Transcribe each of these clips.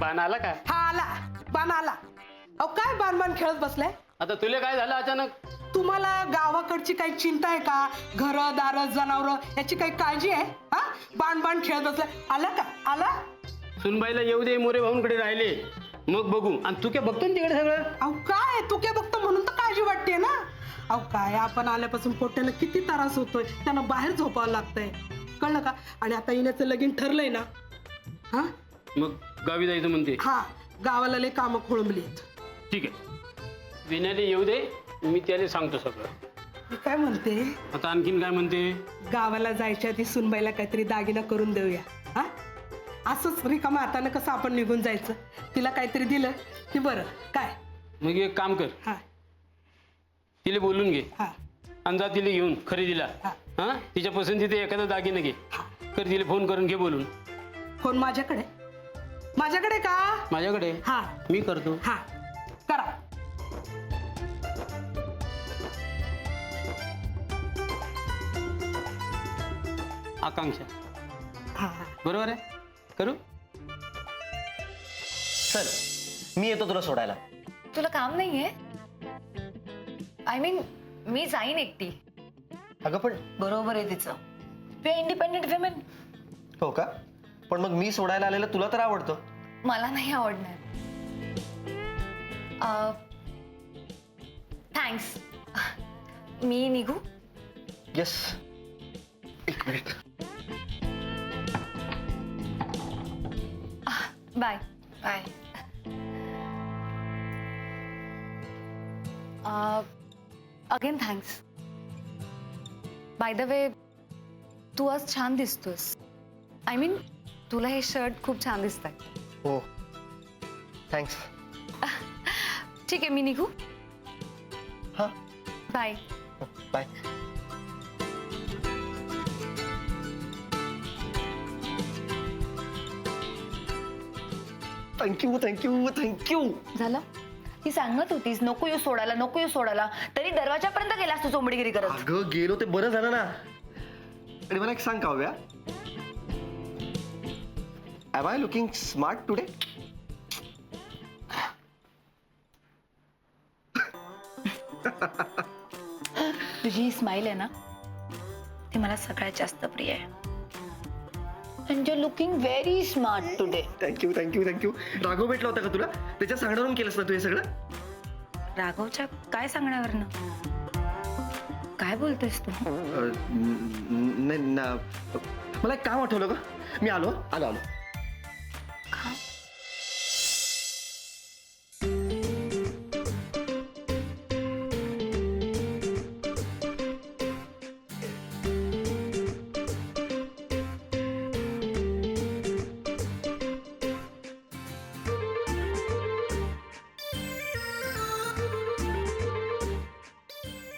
बाण आला का? हा आला, बाण आला. अहो काय बाण खेळत बसलाय? आता तुला काय झालं अचानक? तुम्हाला गावाकडची काही चिंता आहे का? घरं दार जनावर याची काही काळजी आहे? हा बाण खेळत बसलाय. आला का? आला? सुनबाईला येऊ दे, मोरे भाऊंकडे राहिले मग बघू. आणि तू काय बघतो ना तिकडे सगळं? अहो काय तू काय बघतो म्हणून तर काळजी वाटते ना. अहो काय आपण आल्यापासून पोट्याला किती त्रास होतोय, त्यांना बाहेर झोपावं लागतंय, कळलं का? आणि आता येण्याचं लगीन ठरलंय ना. हा मग गावी जायचं म्हणते? हा गावाला लय कामं खोळंबली. ठीक आहे, विण्याला येऊ दे, मी त्याला सांगतो सगळं. मी काय म्हणते, आता आणखीन काय म्हणते? गावाला जायच्या आधी सुनबाईला काहीतरी दागिना करून देऊया. हा असंच रिकामा हाताने कसं आपण निघून जायचं? तिला काहीतरी दिलं की बरं काय. मग एक काम कर, हा तिला बोलून घे हा आणि जा तिला घेऊन खरेदीला. हा. हा तिच्या पसंतीचे एखादा दागिना घे, कर तिला फोन करून घे बोलून. फोन माझ्याकडे? माझ्याकडे का? माझ्याकडे. हा मी करतो. हा करा. आकांक्षा हा बरोबर आहे, करू. चल मी येतो तुला सोडायला. तुला काम नाहीये? आय मीन मी जाईन एकटी. अगं पण बरोबर आहे तिचं. We are independent women. हो का? पण मग मी सोडायला आलेलं तुला तर आवडतं. मला नाही आवडणार. थँक्स. मी निघू? येस, एक minute. Bye bye. Again thanks. By the way, तू आज छान दिसतोस. आय मीन तुला हे शर्ट खूप छान दिसतंय. हो थँक्स. ठीक आहे, मी निघू? हां bye. Bye. Thank you thank you thank you. झालं? ती सांगत होतीस नको येऊ सोडायला, नको येऊ सोडायला, तरी दरवाजापर्यंत गेलास तू चोंबडीगिरी करत. अगं गेलो ते बरं झालं ना. आणि मला एक सांग Kavya, am I looking smart today? तुझी ही स्माइल आहे ना, ती मला सगळ्यात जास्त प्रिय आहे. And you looking very smart today. Thank you thank you thank you. Raghav भेटला होता का तुला? त्याच्या सांगण्यावरून केलंस ना तू हे सगळं? राघवच्या काय सांगण्यावरनं? काय बोलतोयस तू? नाही ना, मला एक काम आठवलं का. मी आलो आलो आलो.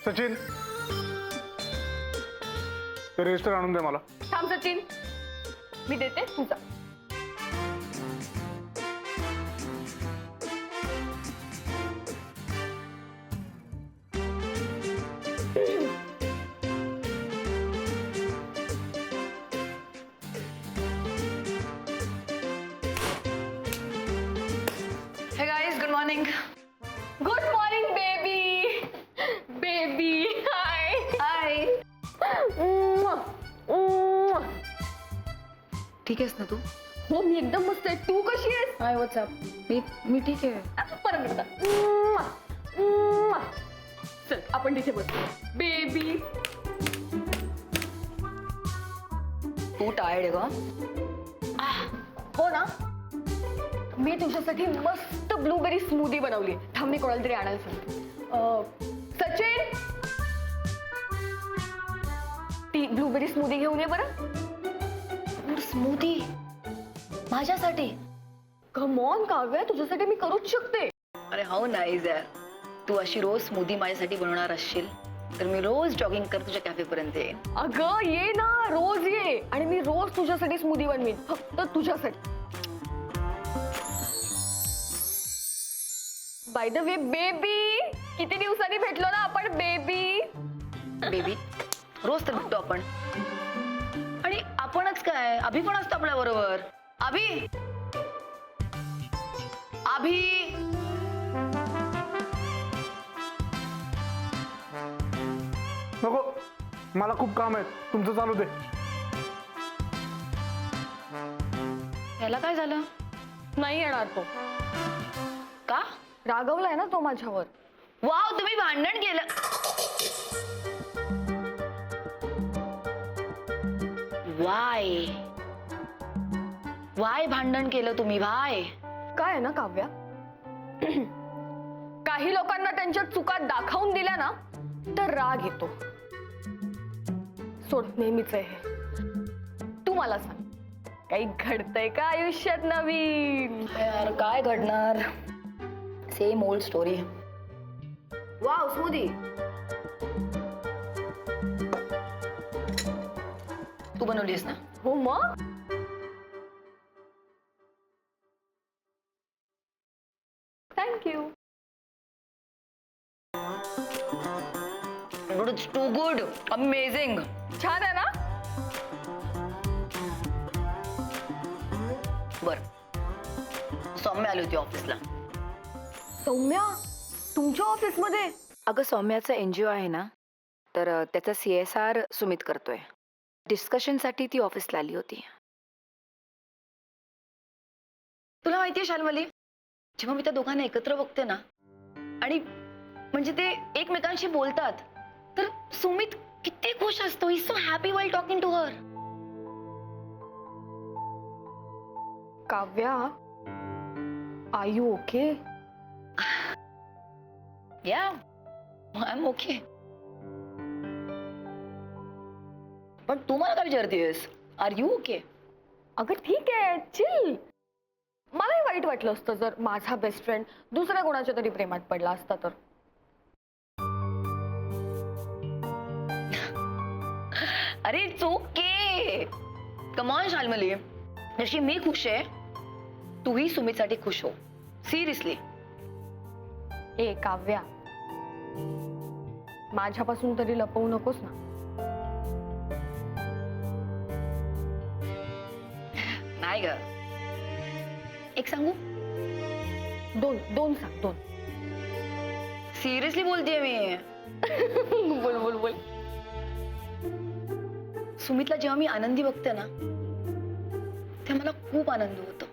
सचिन, ते रजिस्टर आणून दे मला. थांब सचिन, मी देते तुझा. Hey guys, good morning. Good morning baby. Baby hi hi. ठीक आहेस ना तू? हो मी एकदम मस्त आहे. तू कशी आहेस? हाय, व्हॉट्सअप. मी ठीक आहे. परत एकदा. चल आपण तिथे बसू. बेबी तू टायर्ड आहे का? हो ना, मी तुझ्यासाठी मस्त ब्लूबेरी स्मूदी बनवली. थांब मी कोणाला तरी आणायला सांगते. सचिन, ती ब्लूबेरी स्मूदी घेऊन ये बरं. स्मूदी माझ्यासाठी? कम ऑन काव्या, तुझ्यासाठी मी करूच शकते. अरे हो नाहीस यार. तू अशी रोज स्मूदी माझ्यासाठी बनवणार असशील तर मी रोज जॉगिंग कर तुझ्या कॅफे पर्यंत येईन. अगं ये ना, रोज ये आणि मी रोज तुझ्यासाठी स्मूदी बनवीन, फक्त तुझ्यासाठी. बाय द वे बेबी, किती दिवसांनी भेटलो ना आपण बेबी. बेबी रोज तर भेटतो आपण. आणि आपणच काय, अभि पण असतो आपल्या बरोबर. अभि अभि नको, मला खूप काम आहे, तुमचं चालू दे. याला काय झालं? नाही येणार तो. का? रागवलाय ना तो माझ्यावर. वाव, तुम्ही भांडण केलं. वाय वाय भांडण केलं तुम्ही? वाय? काय आहे ना काव्या, काही लोकांना त्यांच्या चुका दाखवून दिल्या ना तर राग येतो. सोड, नेहमीच आहे हे. तू मला सांग, काही घडतंय का आयुष्यात नवीन? यार काय घडणार, same old story. Wow, smoothie. तू बनवलीस ना? हो मग. Thank you. It's too good, amazing. छान आहे ना? बर, सौम्या आली होती ऑफिसला. सौम्या तुमच्या ऑफिसमध्ये? अगं सौम्याचा एनजीओ आहे ना, तर त्याचा CSR सुमित करतोय. डिस्कशनसाठी ती ऑफिसला आली होती. तुला माहितीये शाल्मली, जेव्हा मी त्या दोघांना एकत्र बघते ना, आणि म्हणजे ते एकमेकांशी बोलतात, तर सुमित किती खुश असतो. He so happy while talking to her. Kavya, are you okay? Yeah, I am okay. पण तू मला काय विचारतेस, आर यू ओके? अगं ठीक आहे, चिल. मलाही वाईट वाटलं असतं जर माझा बेस्ट फ्रेंड दुसऱ्या कोणाच्या तरी प्रेमात पडला असता तर. अरे it's okay. Come on Shalmali, जशी मी खुश आहे, तूही सुमितसाठी खुश हो. सिरियसली. ए काव्या, माझ्यापासून तरी लपवू नकोस ना. नाही ग. एक सांगू? दोन सांग, दोन. सिरियसली बोलतेय मी. बोल बोल बोल. सुमितला जेव्हा मी आनंदी बघते ना, तेव्हा मला खूप आनंद होतो.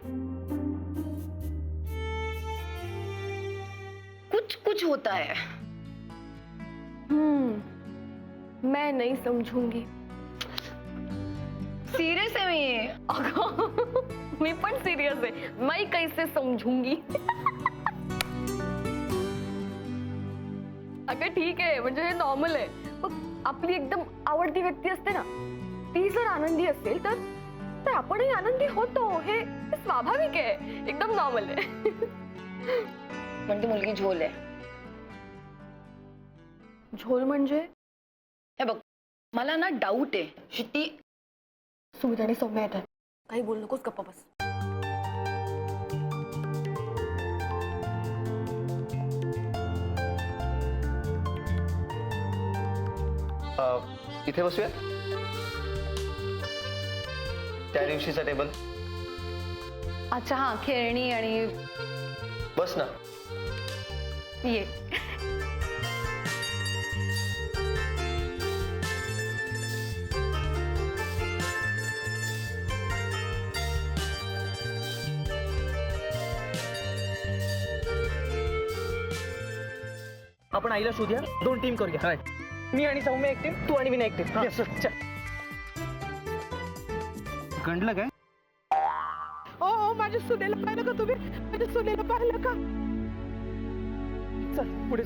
कुछ कुछ होता है. मैं नहीं समझूंगी. सिरियस आहे मी. अगं, मी पण सिरियस आहे. मैं कैसे समझूंगी. अगं ठीक आहे, म्हणजे हे नॉर्मल आहे. मग आपली एकदम आवडती व्यक्ती असते ना, ती जर आनंदी असेल तर आपणही आनंदी होतो. हे स्वाभाविक आहे, एकदम नॉर्मल आहे. पण ती मुलगी झोल आहे. झोल म्हणजे? हे बघ, मला ना डाऊट आहे की ती. सुमित आणि सौम्या येतात. काही बोल नकोस, गप्पा बस. इथे बसूया, त्या दिवशीचा टेबल. अच्छा, हा, खेळणी आणि. बस ना. ये. आपण आईला शोधूया, 2 टीम करूया. मी आणि सौम्य एक टीम, तू आणि विनय एक टीम. गंडलं काय? ओ माझ्या सुनेला पाहिलं का तुम्ही? माझ्या सुनेला पाहिलं का? चल पुढे